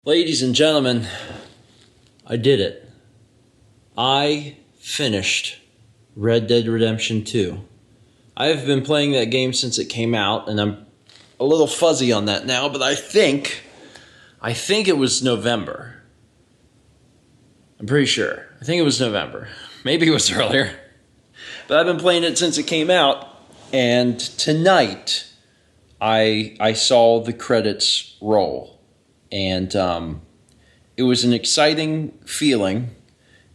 Ladies and gentlemen, I did it. I finished Red Dead Redemption 2. I have been playing that game since it came out, and I'm a little fuzzy on that now, but I think it was November. I'm pretty sure. I think it was November. Maybe it was earlier. But I've been playing it since it came out, and tonight I saw the credits roll. And it was an exciting feeling.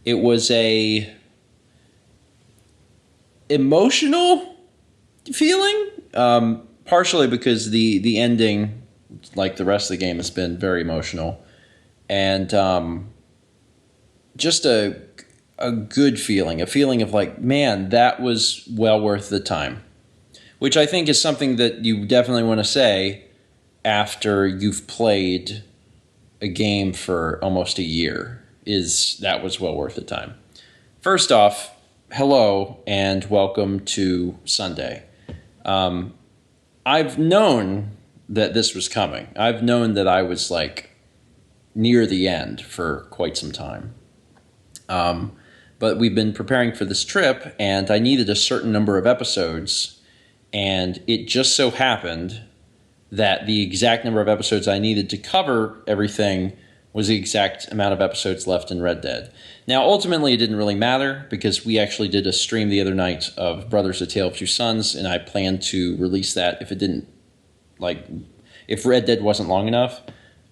It was a emotional feeling, partially because the ending, like the rest of the game, has been very emotional, and just a good feeling, a feeling of like, man, that was well worth the time, which I think is something that you definitely want to say after you've played a game for almost a year. Is that was well worth the time. First off, hello and welcome to Sunday. I've known that this was coming. I've known that I was like near the end for quite some time. But we've been preparing for this trip, and I needed a certain number of episodes, and it just so happened that the exact number of episodes I needed to cover everything was the exact amount of episodes left in Red Dead. Now, ultimately, it didn't really matter because we actually did a stream the other night of Brothers: A Tale of Two Sons, and I planned to release that if Red Dead wasn't long enough.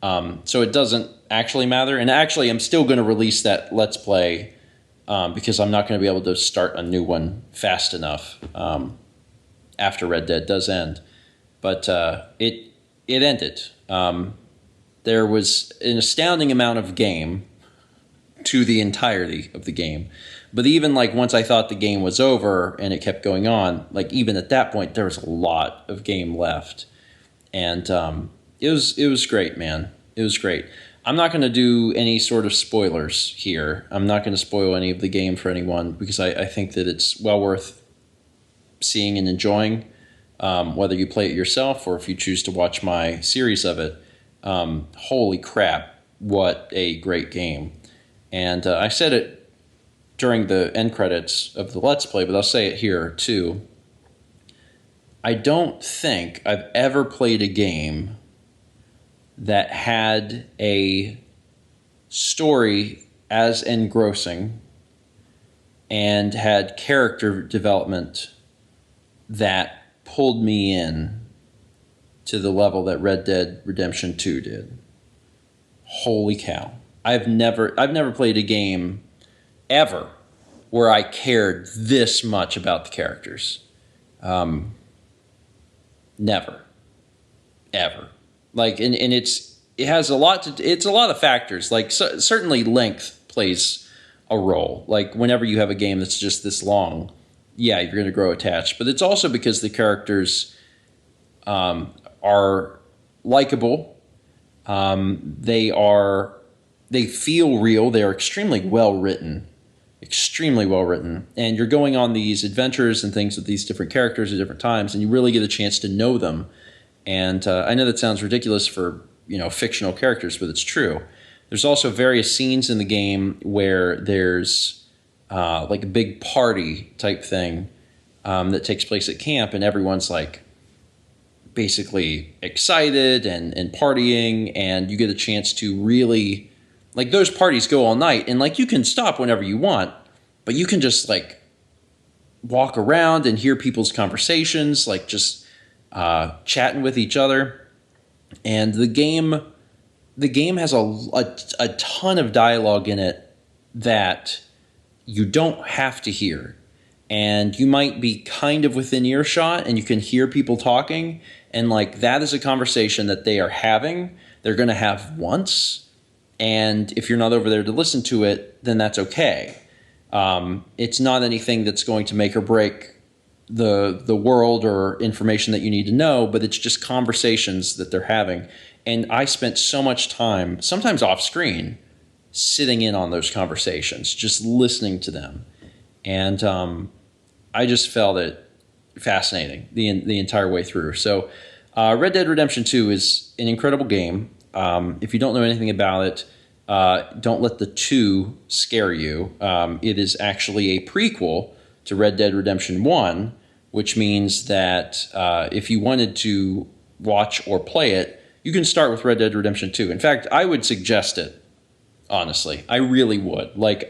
So it doesn't actually matter. And actually, I'm still going to release that Let's Play because I'm not going to be able to start a new one fast enough after Red Dead does end. But it ended. There was an astounding amount of game to the entirety of the game. But even like once I thought the game was over and it kept going on, like even at that point, there was a lot of game left. And it was great, man. It was great. I'm not going to do any sort of spoilers here. I'm not going to spoil any of the game for anyone because I think that it's well worth seeing and enjoying. Whether you play it yourself or if you choose to watch my series of it. Holy crap, what a great game. And I said it during the end credits of the Let's Play, but I'll say it here too. I don't think I've ever played a game that had a story as engrossing and had character development that pulled me in to the level that Red Dead Redemption 2 did. Holy cow. I've never played a game ever where I cared this much about the characters. Never. Ever. Like, and it's a lot of factors. Like, certainly length plays a role. Like, whenever you have a game that's just this long, yeah, you're going to grow attached. But it's also because the characters are likable. They feel real. They are extremely well written. And you're going on these adventures and things with these different characters at different times, and you really get a chance to know them. And I know that sounds ridiculous for fictional characters, but it's true. There's also various scenes in the game where there's like a big party type thing that takes place at camp, and everyone's like basically excited and partying, and you get a chance to really, like, those parties go all night, and like you can stop whenever you want, but you can just like walk around and hear people's conversations, like just chatting with each other. And the game has a ton of dialogue in it that you don't have to hear. And you might be kind of within earshot and you can hear people talking. And like that is a conversation that they are having. They're going to have once. And if you're not over there to listen to it, then that's okay. It's not anything that's going to make or break the world or information that you need to know, but it's just conversations that they're having. And I spent so much time, sometimes off screen, sitting in on those conversations, just listening to them. And I just felt it fascinating the entire way through. So Red Dead Redemption 2 is an incredible game. If you don't know anything about it, don't let the 2 scare you. It is actually a prequel to Red Dead Redemption 1, which means that if you wanted to watch or play it, you can start with Red Dead Redemption 2. In fact, I would suggest it, honestly. I really would. Like,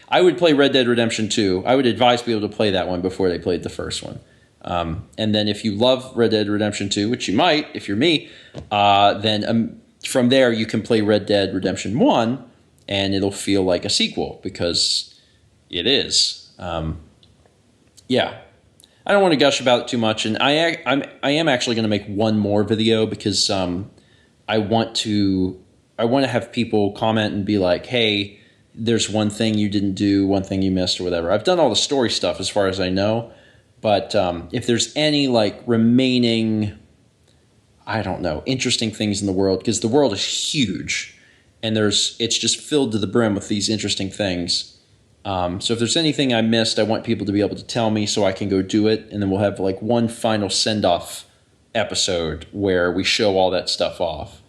I would play Red Dead Redemption 2. I would advise people to play that one before they played the first one. And then if you love Red Dead Redemption 2, which you might if you're me, then from there you can play Red Dead Redemption 1, and it'll feel like a sequel, because it is. Yeah. I don't want to gush about it too much, and I am actually going to make one more video, because I want to have people comment and be like, hey, there's one thing you didn't do, one thing you missed, or whatever. I've done all the story stuff as far as I know, but if there's any like remaining, I don't know, interesting things in the world, because the world is huge, and it's just filled to the brim with these interesting things. So if there's anything I missed, I want people to be able to tell me so I can go do it, and then we'll have like one final send-off episode where we show all that stuff off.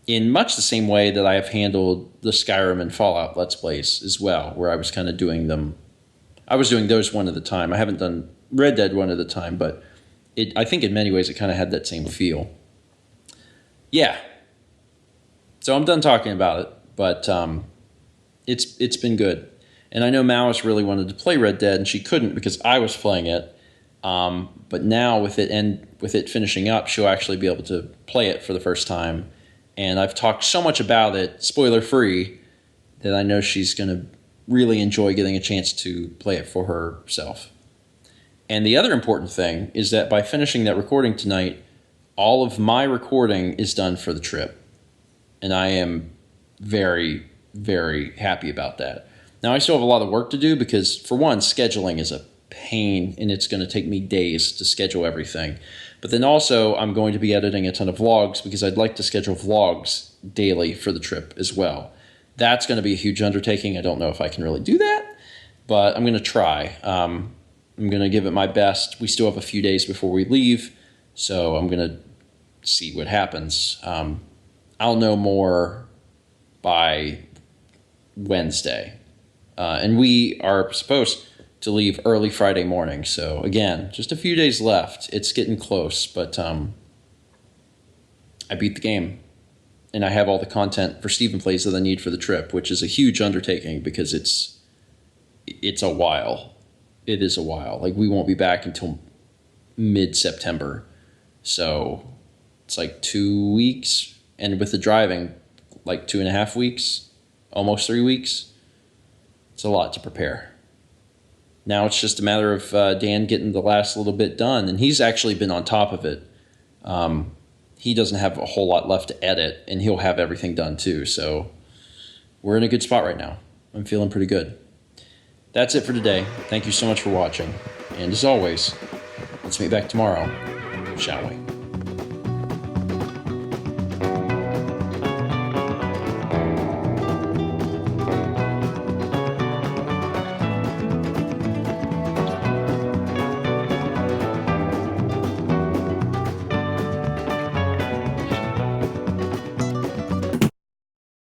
In much the same way that I have handled the Skyrim and Fallout Let's Plays as well, where I was kind of doing them. I was doing those one at a time. I haven't done Red Dead one at a time, but I think in many ways it kind of had that same feel. Yeah. So I'm done talking about it, but it's been good. And I know Malice really wanted to play Red Dead, and she couldn't because I was playing it. But now with it finishing up, she'll actually be able to play it for the first time. And I've talked so much about it, spoiler free, that I know she's going to really enjoy getting a chance to play it for herself. And the other important thing is that by finishing that recording tonight, all of my recording is done for the trip. And I am very, very happy about that. Now, I still have a lot of work to do because, for one, scheduling is a pain, and it's going to take me days to schedule everything. But then also, I'm going to be editing a ton of vlogs because I'd like to schedule vlogs daily for the trip as well. That's going to be a huge undertaking. I don't know if I can really do that, but I'm going to try. I'm going to give it my best. We still have a few days before we leave, so I'm going to see what happens. I'll know more by Wednesday. And we are supposed to leave early Friday morning. So again, just a few days left. It's getting close, but I beat the game. And I have all the content for Stephen Plays that I need for the trip, which is a huge undertaking because it's a while. It is a while. Like, we won't be back until mid-September. So it's like 2 weeks. And with the driving, like 2.5 weeks, almost 3 weeks. It's a lot to prepare. Now it's just a matter of Dan getting the last little bit done, and he's actually been on top of it. He doesn't have a whole lot left to edit, and he'll have everything done too. So we're in a good spot right now. I'm feeling pretty good. That's it for today. Thank you so much for watching. And as always, let's meet back tomorrow, shall we?